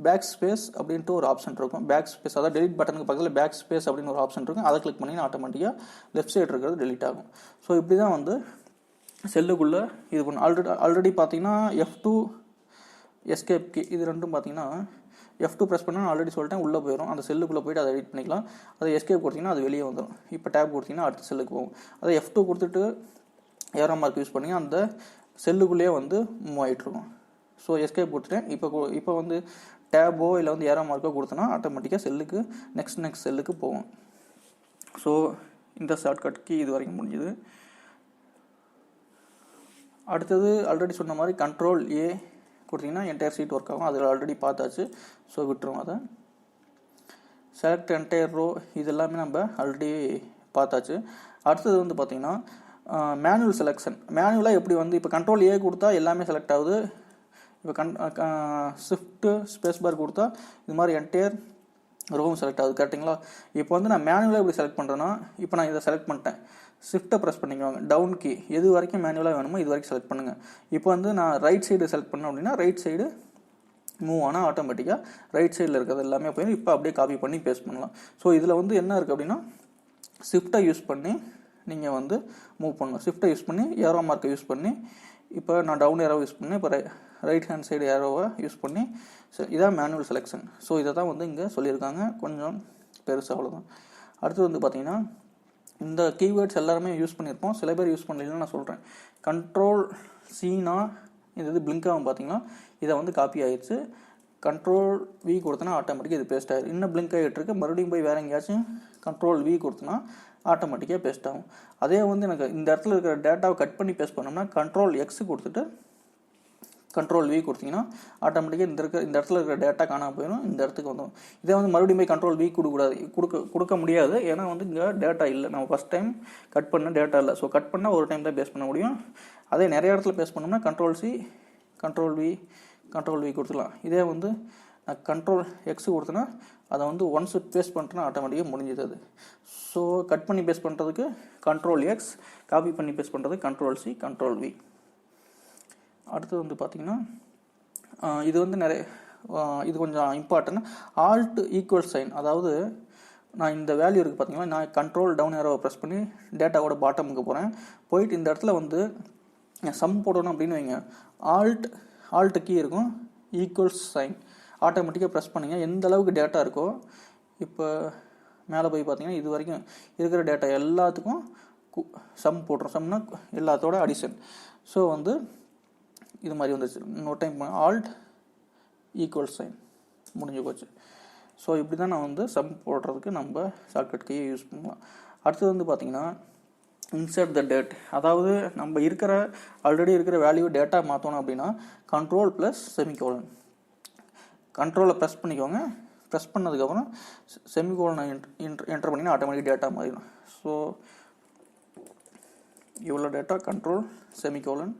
பேக் ஸ்பேஸ் அப்படின்ட்டு ஒரு ஆப்ஷன் இருக்கும். பேக் ஸ்பேஸ் அதாவது டெலிட் பட்டனுக்கு பக்கத்தில் பேக் ஸ்பேஸ் அப்படின்னு ஒரு ஆப்ஷன் இருக்கும். அதை கிளிக் பண்ணிங்கன்னா ஆட்டோமேட்டிக்காக லெஃப்ட் சைடு இருக்கிறது டெலிட் ஆகும். ஸோ இப்படி தான் வந்து செல்லுக்குள்ளே இது பண்ணும். ஆல்ரெடி பார்த்தீங்கன்னா F2 எஸ்கேப் கீ இது ரெண்டும் பார்த்தீங்கன்னா F2 ப்ரெஸ் பண்ணால் ஆல்ரெடி சொல்லிட்டேன் உள்ளே போயிடும். அந்த செல்லுக்குள்ளே போய்ட்டு அதை எடிட் பண்ணிக்கலாம். அதை எஸ்கேப் கொடுத்தீங்கன்னா அது வெளியே வந்துடும். இப்போ டேப் கொடுத்தீங்கன்னா அடுத்த செல்லுக்கு போகும். அதை F2 கொடுத்துட்டு ஏரோ மார்க் யூஸ் பண்ணி அந்த செல்லுக்குள்ளேயே வந்து மூவ் ஆகிட்டுருக்கும். ஸோ எஸ்கேப் கொடுத்துட்டேன். இப்போ வந்து டேபோ இல்லை வந்து ஏரோ மார்க்கோ கொடுத்தோன்னா ஆட்டோமேட்டிக்காக செல்லுக்கு நெக்ஸ்ட் செல்லுக்கு போகும். ஸோ இந்த ஷார்ட்கட் கீ இது வரைக்கும் முடிஞ்சுது. அடுத்தது ஆல்ரெடி சொன்ன மாதிரி கண்ட்ரோல் ஏ கொடுத்தீங்கன்னா என்டையர் சீட் ஒர்க் ஆகும். அதில் ஆல்ரெடி பார்த்தாச்சு. ஸோ விட்டுரும் அதை. செலக்ட் என்டையர் ரோ இது எல்லாமே நம்ம ஆல்ரெடி பார்த்தாச்சு. அடுத்தது வந்து பார்த்தீங்கன்னா மேனுவல் செலெக்ஷன். மேனுவலாக எப்படி வந்து இப்போ கண்ட்ரோல் ஏ கொடுத்தா எல்லாமே செலக்ட் ஆகுது. இப்போ ஷிஃப்ட்டு ஸ்பேஸ் பார் கொடுத்தா இது மாதிரி என்டையர் ரோவும் செலக்ட் ஆகுது. கரெக்டுங்களா? இப்போ வந்து நான் மேனுவலாக எப்படி செலக்ட் பண்ணுறேன்னா இப்போ நான் இதை செலக்ட் பண்ணிட்டேன். ஷிஃப்ட்டை ப்ரெஸ் பண்ணிக்குவாங்க. டவுன் கீ எது வரைக்கும் மேனுவலாக வேணுமோ இது வரைக்கும் செலக்ட் பண்ணுங்கள். இப்போ வந்து நான் ரைட் சைடு செலக்ட் பண்ணேன் அப்படின்னா ரைட் சைடு மூவ் ஆனால் ஆட்டோமேட்டிக்காக ரைட் சைடில் இருக்கிறது எல்லாமே போயிடும். இப்போ அப்படியே காப்பி பண்ணி பேஸ்ட் பண்ணலாம். ஸோ இதில் வந்து என்ன இருக்குது அப்படின்னா ஷிஃப்ட்டை யூஸ் பண்ணி நீங்கள் வந்து மூவ் பண்ணணும். ஷிஃப்ட்டை யூஸ் பண்ணி ஏரோ மார்க்கை யூஸ் பண்ணி இப்போ நான் டவுன் ஏரோவை யூஸ் பண்ணி இப்போ ரைட் ஹேண்ட் சைடு ஏரோவை யூஸ் பண்ணி இதான் மேனுவல் செலெக்ஷன். ஸோ இதை தான் வந்து இங்கே சொல்லியிருக்காங்க. கொஞ்சம் பெருசாக அவ்வளோதான். அடுத்து வந்து பார்த்தீங்கன்னா இந்த கீவேர்ட்ஸ் எல்லாருமே யூஸ் பண்ணியிருப்போம். சில பேர் யூஸ் பண்ணலன்னு நான் சொல்கிறேன். கண்ட்ரோல் சீனா இது பிளிங்காகும் பார்த்தீங்கன்னா இதை வந்து காப்பி ஆயிடுச்சு. கண்ட்ரோல் வி கொடுத்தனா ஆட்டோமேட்டிக்காக இது பேஸ்ட் ஆகிடும். இன்னும் பிளிங்க் ஆகிட்டு இருக்கு. மறுபடியும் போய் வேறு எங்கேயாச்சும் கண்ட்ரோல் வி கொடுத்தனா ஆட்டோமேட்டிக்காக பேஸ்ட் ஆகும். அதே வந்து எனக்கு இந்த இடத்துல இருக்கிற டேட்டாவை கட் பண்ணி பேஸ்ட் பண்ணோம்னா கண்ட்ரோல் எக்ஸ் கொடுத்துட்டு கண்ட்ரோல் வி கொடுத்தீங்கன்னா ஆட்டோமேட்டிக்காக இந்த இடத்துல இருக்கிற டேட்டா காணாமல் போயிடும். இந்த இடத்துக்கு வந்துடும். இதே வந்து மறுபடியும் போய் கண்ட்ரோல் வி கொடுக்க முடியாது. ஏன்னா வந்து இங்கே டேட்டா இல்லை. நம்ம ஃபஸ்ட் டைம் கட் பண்ண டேட்டா இல்லை. ஸோ கட் பண்ணால் ஒரு டைம் தான் பேஸ்ட் பண்ண முடியும். அதே நிறைய இடத்துல பேஸ்ட் பண்ணோம்னா கண்ட்ரோல் சி கண்ட்ரோல் வி கொடுத்துக்கலாம். இதே வந்து நான் கண்ட்ரோல் எக்ஸ் கொடுத்தேன்னா அதை வந்து ஒன்ஸ் பேஸ்ட் பண்ணிட்டேன்னா ஆட்டோமேட்டிக்காக முடிஞ்சது அது. ஸோ கட் பண்ணி பேஸ்ட் பண்ணுறதுக்கு கண்ட்ரோல் எக்ஸ், காப்பி பண்ணி பேஸ்ட் பண்ணுறதுக்கு கண்ட்ரோல் சி கண்ட்ரோல் வி. அடுத்தது வந்து பார்த்திங்கன்னா இது வந்து இது கொஞ்சம் இம்பார்ட்டன்ட். Alt equal sign. அதாவது நான் இந்த வேல்யூ இருக்குது பார்த்தீங்கன்னா நான் கண்ட்ரோல் டவுன் ஏரோவை ப்ரெஸ் பண்ணி டேட்டாவோட பாட்டமுக்கு போகிறேன். போயிட்டு இந்த இடத்துல வந்து சம் போடணும் அப்படின்னு வைங்க. ஆல்ட் கீ இருக்கும், ஈக்குவல்ஸ் சைன் ஆட்டோமேட்டிக்காக ப்ரெஸ் பண்ணிங்க. எந்த அளவுக்கு டேட்டா இருக்கோ இப்போ மேலே போய் பார்த்தீங்கன்னா இது வரைக்கும் இருக்கிற டேட்டா எல்லாத்துக்கும் சம் போட்டுரும். சம்னா எல்லாத்தோட அடிஷன். ஸோ வந்து இது மாதிரி வந்துச்சு. இன்னொரு டைம் ஆல்ட் ஈக்குவல் சைன் முடிஞ்சு போச்சு. ஸோ இப்படி தான் நான் வந்து சம் போடுறதுக்கு நம்ம ஷார்ட்கட் கீயை யூஸ் பண்ணலாம். அடுத்தது வந்து பார்த்திங்கன்னா இன்சர்ட் த டேட். அதாவது நம்ம ஆல்ரெடி இருக்கிற வேல்யூ டேட்டா மாற்றணும் அப்படின்னா கண்ட்ரோல் ப்ளஸ் செமிகோலன். கண்ட்ரோலை ப்ரெஸ் பண்ணிக்கோங்க. ப்ரெஸ் பண்ணதுக்கப்புறம் செமிகோலனை என்டர் பண்ணிங்கன்னா ஆட்டோமேட்டிக் டேட்டா மாறிடும். ஸோ இவ்வளோ டேட்டா கண்ட்ரோல் செமிகோலன்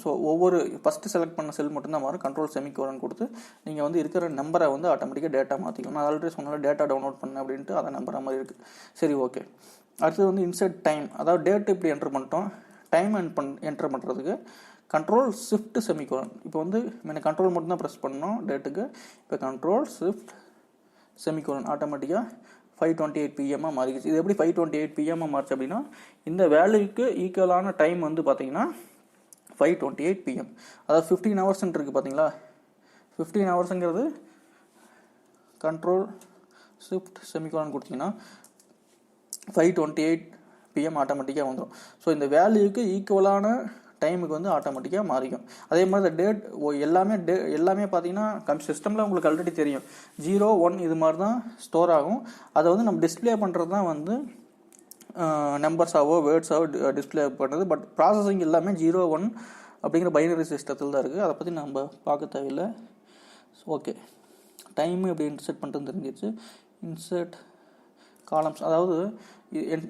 ஸோ ஒவ்வொரு ஃபஸ்ட்டு செலக்ட் பண்ண செல் மட்டும்தான் மாறும். கண்ட்ரோல் செமிகோலன் கொடுத்து நீங்கள் வந்து இருக்கிற நம்பரை வந்து ஆட்டோமேட்டிக்காக டேட்டா மாற்றிக்கணும். நான் ஆல்ரெடி சொன்னாலும் டேட்டா டவுன்லோட் பண்ணேன் அப்படின்ட்டு அதை நம்புற மாதிரி இருக்குது. சரி, ஓகே. அடுத்தது வந்து இன்சர்ட் டைம். அதாவது டேட் இப்படி என்டர் பண்ணிட்டோம். டைம் என்டர் பண்ணுறதுக்கு கண்ட்ரோல் ஷிஃப்ட் செமிகோலன். இப்போ வந்து எனக்கு கண்ட்ரோல் மட்டும்தான் ப்ரெஸ் பண்ணணும் டேட்டுக்கு. இப்போ கண்ட்ரோல் ஷிஃப்ட் செமிகோலன் ஆட்டோமேட்டிக்காக 5:28 PM மாறிடுச்சு. இது எப்படி 5:28 PM மாறிச்சு அப்படின்னா இந்த வேல்யூக்கு ஈக்குவலான டைம் வந்து பார்த்தீங்கன்னா 5:28 PM. அதாவது 15 hours இருக்குது பார்த்தீங்களா. 15 hours கண்ட்ரோல் ஷிஃப்ட் செமிகோலன் கொடுத்தீங்கன்னா 5:28 PM ஆட்டோமேட்டிக்காக வந்துடும். ஸோ இந்த வேல்யூக்கு ஈக்குவலான டைமுக்கு வந்து ஆட்டோமேட்டிக்காக மாறிக்கும். அதே மாதிரி இந்த டேட் எல்லாமே பார்த்தீங்கன்னா சிஸ்டமில் உங்களுக்கு ஆல்ரெடி தெரியும் 0, 1 இது மாதிரி தான் ஸ்டோர் ஆகும். அதை வந்து நம்ம டிஸ்பிளே பண்ணுறது தான் வந்து நம்பர்ஸாவோ வேர்ட்ஸாவோ டிஸ்பிளே பண்ணுறது. பட் ப்ராசஸிங் எல்லாமே 0, 1 அப்படிங்கிற பைனரி சிஸ்டத்தில் தான் இருக்குது. அதை பற்றி நம்ம பார்க்க தேவையில்லை. ஓகே, டைமு எப்படி இன்சர்ட் பண்ணுறது தெரிஞ்சிருச்சு. இன்சர்ட் காலம்ஸ், அதாவது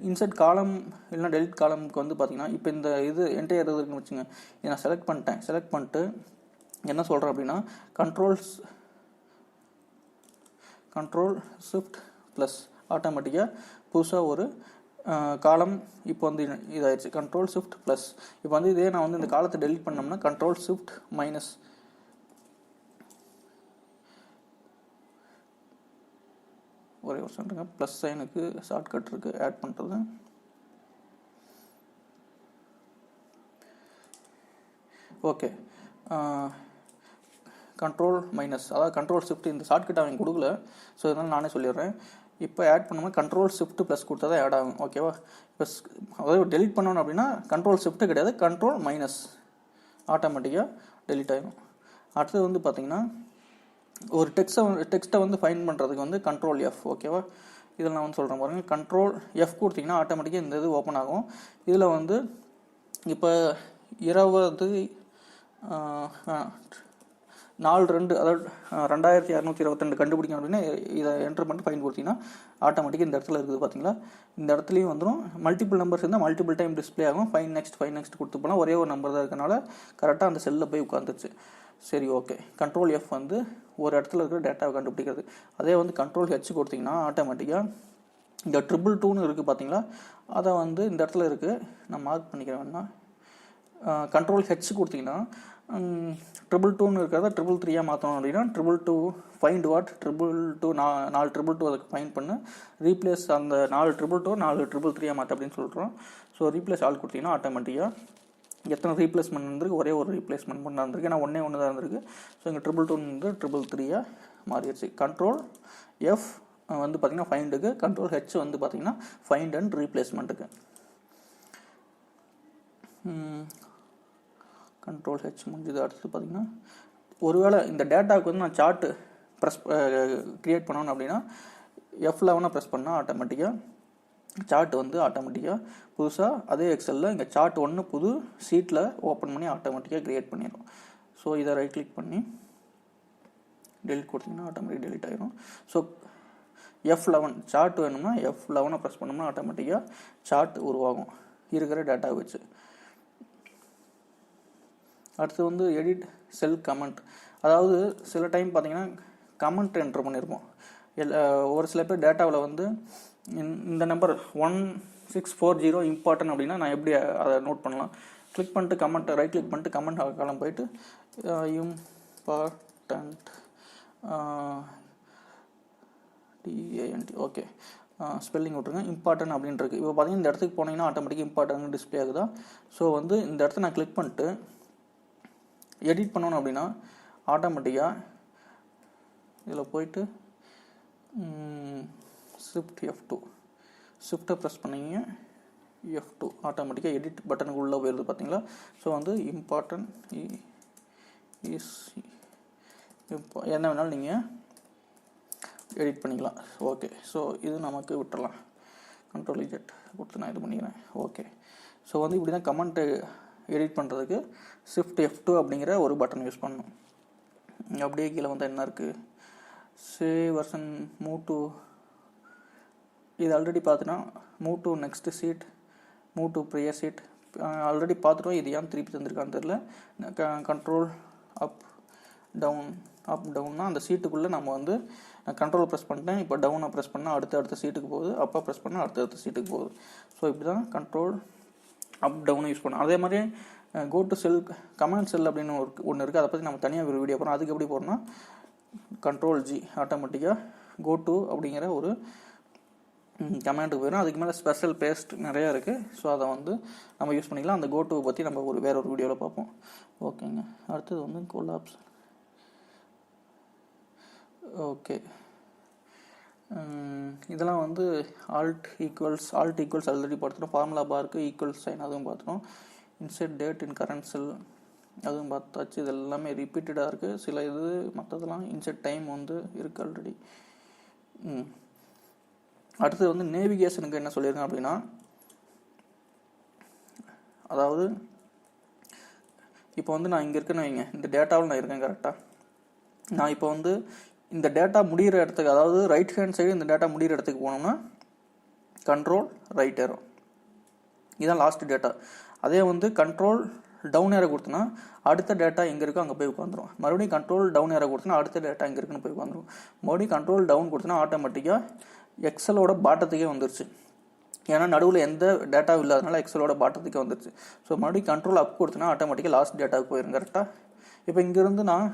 இன்சர்ட் காலம் இல்லைனா டெலிட் காலமுக்கு வந்து பார்த்தீங்கன்னா இப்போ இந்த இது என்டையர் இருக்குன்னு வச்சுங்க. இதை நான் செலக்ட் பண்ணிட்டு என்ன சொல்கிறேன் அப்படின்னா கண்ட்ரோல் ஷிஃப்ட் ப்ளஸ் ஆட்டோமேட்டிக்காக புதுசாக ஒரு காலம் இப்போ வந்து இதாகிடுச்சு கண்ட்ரோல் ஷிஃப்ட் ப்ளஸ். இப்போ வந்து இதே நான் வந்து இந்த காலத்தை டெலிட் பண்ணோம்னா கண்ட்ரோல் ஷிஃப்ட் மைனஸ், ஒரே ஒரு சொல்லுங்க, ப்ளஸ் சைனுக்கு ஷார்ட்கட் இருக்குது ஆட் பண்ணுறது. ஓகே, கண்ட்ரோல் மைனஸ், அதாவது கண்ட்ரோல் ஷிஃப்ட் இந்த ஷார்ட்கட் அவங்க கொடுக்கல, ஸோ இதனால் நானே சொல்லிடுறேன். இப்போ ஆட் பண்ணோம்னா கண்ட்ரோல் ஷிஃப்ட் ப்ளஸ் கொடுத்தா தான் ஆட் ஆகும். ஓகேவா? இப்போ அதாவது டெலிட் பண்ணணும் அப்படின்னா கண்ட்ரோல் ஷிஃப்ட்டு கிடையாது, கண்ட்ரோல் மைனஸ், ஆட்டோமேட்டிக்காக டெலிட் ஆகிடும். அடுத்தது வந்து பார்த்திங்கன்னா ஒரு டெக்ஸ்ட்டை வந்து ஃபைண்ட் பண்ணுறதுக்கு வந்து கண்ட்ரோல் எஃப். ஓகேவா? இதில் நான் வந்து சொல்கிறேன் பாருங்கள், கண்ட்ரோல் எஃப் கொடுத்திங்கன்னா ஆட்டோமேட்டிக்காக இந்த இது ஓப்பன் ஆகும். இதில் வந்து இப்போ 4/2 அதாவது 2222 கண்டுபிடிக்கணும் அப்படின்னா இதை என்ட்ரு பண்ணிட்டு ஃபைன் கொடுத்தீங்கன்னா ஆட்டோமேட்டிக்காக இந்த இடத்துல இருக்குது பார்த்தீங்களா, இந்த இடத்துலையும் வந்துடும். மல்டிபிள் நம்பர்ஸ் இருந்தால் மல்டிபிள் டைம் டிஸ்பிளே ஆகும். ஃபைன் நெக்ஸ்ட் கொடுத்து போனால் ஒரே ஒரு நம்பர் தான் இருக்கனால கரெக்டாக அந்த செல்லில் போய் உட்காந்துருச்சு. சரி, ஓகே. கண்ட்ரோல் எஃப் வந்து ஒரு இடத்துல இருக்கிற டேட்டாவை கண்டுபிடிக்கிறது. அதே வந்து கண்ட்ரோல் ஹெச் கொடுத்தீங்கன்னா ஆட்டோமேட்டிக்காக இந்த 222 இருக்குது பார்த்தீங்களா, அதை வந்து இந்த இடத்துல இருக்குது, நான் மார்க் பண்ணிக்கிறேன் வேணா. கண்ட்ரோல் ஹெச் கொடுத்தீங்கன்னா 222 இருக்கிறத 333 மாற்றணும் அப்படின்னா 222 ஃபைண்ட் வாட் 222 4 222 அதுக்கு ஃபைண்ட் பண்ணு, ரீப்ளேஸ் அந்த 4 222 4 333 மாற்ற அப்படின்னு சொல்கிறோம். ஸோ ரீப்ளேஸ் ஆல் கொடுத்தீங்கன்னா ஆட்டோமேட்டிக்காக எத்தனை ரீப்ளேஸ்மெண்ட் இருந்திருக்கு, ஒரே ஒரு ரீப்ளேஸ்மெண்ட் பண்ண இருந்திருக்கு, ஏன்னா ஒன்று தான் இருந்திருக்கு. ஸோ இங்கே 222 வந்து 333 மாறிடுச்சு. கண்ட்ரோல் எஃப் வந்து பார்த்திங்கன்னா ஃபைண்டுக்கு, கண்ட்ரோல் ஹெச் வந்து பார்த்திங்கன்னா ஃபைண்ட் அண்ட் ரீப்ளேஸ்மெண்ட்டுக்கு. கண்ட்ரோல் ஹெச் முடிஞ்சது. அடுத்து பார்த்திங்கன்னா ஒருவேளை இந்த டேட்டாவுக்கு வந்து நான் சார்ட்டு க்ரியேட் பண்ணணும் அப்படின்னா F11 ப்ரெஸ் பண்ணால் ஆட்டோமேட்டிக்காக சார்ட் வந்து ஆட்டோமேட்டிக்காக புதுசாக அதே எக்ஸலில் இங்கே சார்ட் 1 புது ஷீட்டில் ஓப்பன் பண்ணி ஆட்டோமேட்டிக்காக க்ரியேட் பண்ணிடும். ஸோ இதை ரைட் கிளிக் பண்ணி டெலிட் கொடுத்திங்கன்னா ஆட்டோமேட்டிக் டெலிட் ஆகிடும். ஸோ F11 சார்ட் வேணும்னா F11 ப்ரெஸ் பண்ணோம்னா ஆட்டோமேட்டிக்காக சார்ட் உருவாகும் இருக்கிற டேட்டா வச்சு. அடுத்து வந்து எடிட் செல் கமெண்ட், அதாவது சில டைம் பார்த்திங்கன்னா கமெண்ட் என்ட்ரு பண்ணியிருப்போம். ஒரு சில பேர் டேட்டாவில் வந்து இந்த நம்பர் 1640 இம்பார்ட்டன்ட் அப்படின்னா நான் எப்படி அதை நோட் பண்ணலாம், கிளிக் பண்ணிட்டு கமெண்ட் ரைட் கிளிக் பண்ணிட்டு கமெண்ட் காலம் போயிட்டு இம்பார்ட்டன்ட் டிஏஎன்டி, ஓகே, ஸ்பெல்லிங் விட்ருங்க, இம்பார்ட்டன்ட் அப்படின்றது. இப்போ பார்த்தீங்கன்னா இந்த இடத்துக்கு போனீங்கன்னா ஆட்டோமேட்டிக்காக இம்பார்ட்டன்ட் டிஸ்பிளே ஆகுதா. ஸோ வந்து இந்த இடத்த நான் கிளிக் பண்ணிட்டு எடிட் பண்ணணும் அப்படின்னா ஆட்டோமேட்டிக்காக இதில் போயிட்டு ஷிஃப்ட் F2 ஷிஃப்ட்டை ப்ரெஸ் பண்ணிங்க, F2 ஆட்டோமேட்டிக்காக எடிட் பட்டனுக்கு உள்ளே போயிடுது பார்த்தீங்களா. ஸோ வந்து இம்பார்ட்டன்ட் இஸ் என்ன வேணாலும் நீங்கள் எடிட் பண்ணிக்கலாம். ஓகே, ஸோ இது நமக்கு விட்டுறலாம். கண்ட்ரோல் இஜெட் கொடுத்து நான் இது பண்ணிக்கிறேன். ஓகே, ஸோ வந்து இப்படி தான் கமெண்ட்டு எடிட் பண்ணுறதுக்கு ஷிஃப்ட் F2 அப்படிங்கிற ஒரு பட்டன் யூஸ் பண்ணணும். அப்படியே கீழே வந்து என்ன இருக்குது, சேவ் வெர்ஷன் மூவ் டு, இது ஆல்ரெடி பார்த்துனா move to next sheet, move to prior sheet already பார்த்துட்டோம். இது ஏன் திருப்பி தந்திருக்கான்னு தெரில. கண்ட்ரோல் அப் டவுன்னா அந்த சீட்டுக்குள்ளே நம்ம வந்து கண்ட்ரோல் ப்ரெஸ் பண்ணிட்டேன், இப்போ டவுனை ப்ரெஸ் பண்ணால் அடுத்த சீட்டுக்கு போகுது, அப்பா ப்ரெஸ் பண்ணால் அடுத்த சீட்டுக்கு போகுது. ஸோ இப்படி தான் கண்ட்ரோல் அப் டவுனை யூஸ் பண்ணோம். அதே மாதிரி கோ டு செல் கமாண்ட் செல் அப்படின்னு ஒன்று இருக்குது, அதை பற்றி நம்ம தனியாக ஒரு வீடியோ போகிறோம். அதுக்கு எப்படி போகிறோம்னா கண்ட்ரோல் G ஆட்டோமேட்டிக்காக கோ டு அப்படிங்கிற ஒரு கமாண்டுக்கு போயிடும். அதுக்கு மேலே ஸ்பெஷல் பேஸ்ட் நிறையா இருக்குது. ஸோ அதை வந்து நம்ம யூஸ் பண்ணிக்கலாம். அந்த கோ டு பற்றி நம்ம வேற ஒரு வீடியோவில் பார்ப்போம். ஓகேங்க, அடுத்தது வந்து கொலாப்ஸ். ஓகே, இதெல்லாம் வந்து ஆல்ட் ஈக்குவல்ஸ் ஆல்ரெடி பார்த்துட்டோம். ஃபார்முலா பாருக்கு ஈக்குவல்ஸ் சைன் அதுவும் பார்த்துட்டோம். இன்செர்ட் டேட் இன் கரண்ட் செல் அதுவும் பார்த்தாச்சு. இது எல்லாமே ரிப்பீட்டடாக இருக்குது. சில இது மற்றதெல்லாம் இன்செர்ட் டைம் வந்து இருக்குது ஆல்ரெடி. அடுத்தது வந்து நேவிகேஷனுக்கு என்ன சொல்லியிருக்கேன் அப்படின்னா, அதாவது இப்போ வந்து நான் இங்கே இருக்கேன்னு வைங்க, இந்த டேட்டாவில் நான் இருக்கேன் கரெக்டாக. நான் இப்போ வந்து இந்த டேட்டா முடிகிற இடத்துக்கு, அதாவது ரைட் ஹேண்ட் சைடு இந்த டேட்டா முடிகிற இடத்துக்கு போனோம்னா கண்ட்ரோல் ரைட் ஏரோ, இதுதான் லாஸ்ட் டேட்டா. அதே வந்து கண்ட்ரோல் டவுன் ஏரோ கொடுத்தோன்னா அடுத்த டேட்டா எங்கே இருக்கோ அங்கே போய் உட்காந்துரும். மறுபடியும் கண்ட்ரோல் டவுன் ஏரோ கொடுத்தோன்னா அடுத்த டேட்டா எங்கே இருக்குன்னு போய் உட்காந்துரும். மறுபடியும் கண்ட்ரோல் டவுன் கொடுத்தோன்னா ஆட்டோமேட்டிக்காக எக்ஸலோட பாட்டத்துக்கே வந்துருச்சு. ஏன்னா நடுவில் எந்த டேட்டாவும் இல்லாதனால எக்ஸலோட பாட்டத்துக்கு வந்துருச்சு. ஸோ மறுபடியும் கண்ட்ரோல் அப் கொடுத்தனா ஆட்டோமேட்டிக்காக லாஸ்ட் டேட்டாவுக்கு போயிடும். கரெக்டாக இப்போ இங்கேருந்து நான்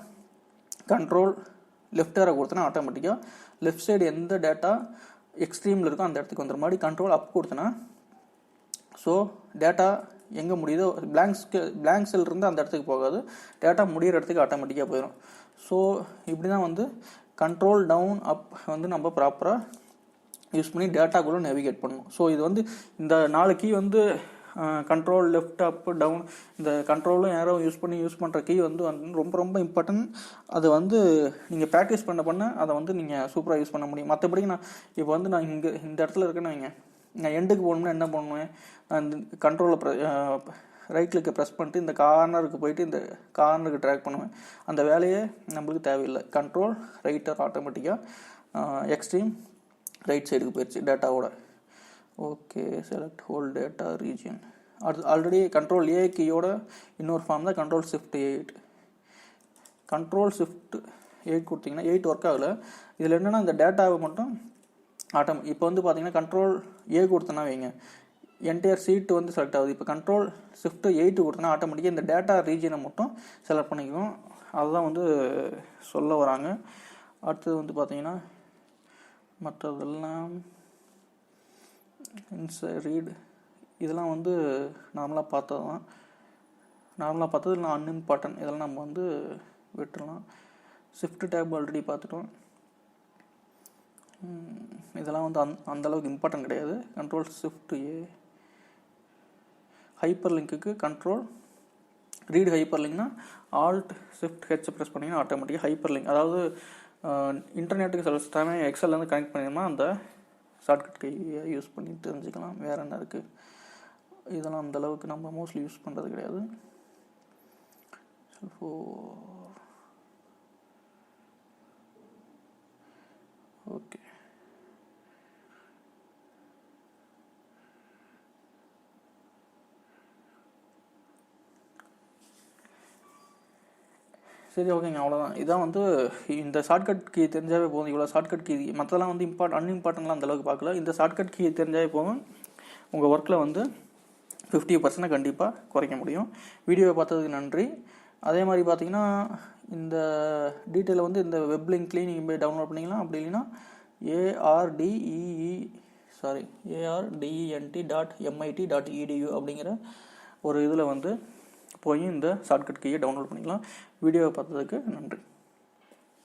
கண்ட்ரோல் லெஃப்ட் ஏரை கொடுத்தனா ஆட்டோமேட்டிக்காக லெஃப்ட் சைடு எந்த டேட்டா எக்ஸ்ட்ரீமில் இருக்கோ அந்த இடத்துக்கு வந்துடும். மறுபடியும் கண்ட்ரோல் அப் கொடுத்தனா ஸோ டேட்டா எங்கே முடியுதோ பிளாங்க் செல் இருந்து அந்த இடத்துக்கு போகாது, டேட்டா முடிகிற இடத்துக்கு ஆட்டோமேட்டிக்காக போயிடும். ஸோ இப்படி தான் வந்து கண்ட்ரோல் டவுன் அப் வந்து நம்ம ப்ராப்பராக யூஸ் பண்ணி டேட்டாக்குள்ளே நேவிகேட் பண்ணணும். ஸோ இது வந்து இந்த 4 கீ வந்து கண்ட்ரோல் லெஃப்ட் அப் டவுன், இந்த கண்ட்ரோலும் ஏரோ யூஸ் பண்ணுற கீ வந்து ரொம்ப ரொம்ப இம்பார்ட்டன்ட். அது வந்து நீங்கள் ப்ராக்டிஸ் பண்ண அதை வந்து நீங்கள் சூப்பராக யூஸ் பண்ண முடியும். மற்றபடி நான் இப்போ வந்து நான் இங்கே இந்த இடத்துல இருக்கேன்னு வைங்க, நான் எண்டுக்கு போகணும்னா என்ன பண்ணுவேன், நான் இந்த கண்ட்ரோலில் ரைட் கிளிக்கை ப்ரெஸ் பண்ணிட்டு இந்த கார்னருக்கு போயிட்டு இந்த கார்னருக்கு ட்ராக் பண்ணுவேன். அந்த வேலையே நம்மளுக்கு தேவையில்லை. கண்ட்ரோல் ரைட்டர் ஆட்டோமேட்டிக்காக எக்ஸ்ட்ரீம் ரைட் சைடுக்கு போயிடுச்சு டேட்டாவோட. Okay, select whole data region. Already control A கீயோட இன்னொரு ஃபார்ம் தான் கண்ட்ரோல் ஷிஃப்ட் 8. கண்ட்ரோல் ஷிஃப்ட் 8 கொடுத்தீங்கன்னா 8 ஒர்க் ஆகலை. இதில் என்னென்னா இந்த டேட்டாவை மட்டும் இப்போ வந்து பார்த்தீங்கன்னா கண்ட்ரோல் ஏ கொடுத்தனா வைங்க, என்டையர் சீட்டு வந்து செலக்ட் ஆகுது. இப்போ கண்ட்ரோல் ஷிஃப்ட் 8 கொடுத்தனா ஆட்டோமேட்டிக்காக இந்த டேட்டா ரீஜனை மட்டும் செலக்ட் பண்ணிக்குவோம். அதுதான் வந்து சொல்ல வராங்க. அடுத்தது வந்து பார்த்தீங்கன்னா மற்றதெல்லாம் ரீட், இதெல்லாம் வந்து நார்மலாக பார்த்தது தான். நார்மலாக பார்த்தது இல்லை அன்இம்பார்ட்டன்ட், இதெல்லாம் நம்ம வந்து விட்டுடலாம். ஷிஃப்ட் டேப் ஆல்ரெடி பார்த்துட்டோம். இதெல்லாம் வந்து அந்தளவுக்கு இம்பார்ட்டன்ட் கிடையாது. Control shift A. ஹைப்பர் லிங்க்குக்கு கண்ட்ரோல் ரீட் ஹைப்பர் லிங்க்னா ஆல்ட் ஷிஃப்ட் ஹெச் ப்ரெஸ் பண்ணிங்கன்னா ஆட்டோமேட்டிக்காக ஹைப்பர் லிங்க், அதாவது இன்டர்நெட்டுக்கு சில டைமே எக்ஸல்லேருந்து கனெக்ட் பண்ணிங்கன்னா அந்த ஷார்ட்கட் கையை யூஸ் பண்ணி தெரிஞ்சுக்கலாம். வேறு என்ன இருக்குது, இதெல்லாம் அந்தளவுக்கு நம்ம மோஸ்ட்லி யூஸ் பண்ணுறது கிடையாது. ஸோ ஓகே, சரி ஓகேங்க, அவ்வளோதான். இதான் வந்து இந்த ஷார்ட்கட் கீ தெரிஞ்சாவே போதும். இவ்வளோ ஷார்ட்கட் கீ, மற்றெல்லாம் வந்து அன்இம்பார்ட்டன்ட்லாம் அந்தளவுக்கு பார்க்கல. இந்த ஷார்ட்கட் கீ தெரிஞ்சாவே போதும், உங்கள் ஒர்க்கில் வந்து 50% கண்டிப்பாக குறைக்க முடியும். வீடியோவை பார்த்ததுக்கு நன்றி. அதே மாதிரி பார்த்தீங்கன்னா இந்த டீட்டெயிலை வந்து இந்த வெப் லிங்க்லேயும் நீங்கள் போய் டவுன்லோட் பண்ணிக்கலாம். அப்படி இல்லைன்னா ardent.mit.edu அப்படிங்கிற ஒரு இதில் வந்து போய் இந்த ஷார்ட்கட் கீயை டவுன்லோட் பண்ணிக்கலாம். வீடியோவை பார்த்ததுக்கு நன்றி.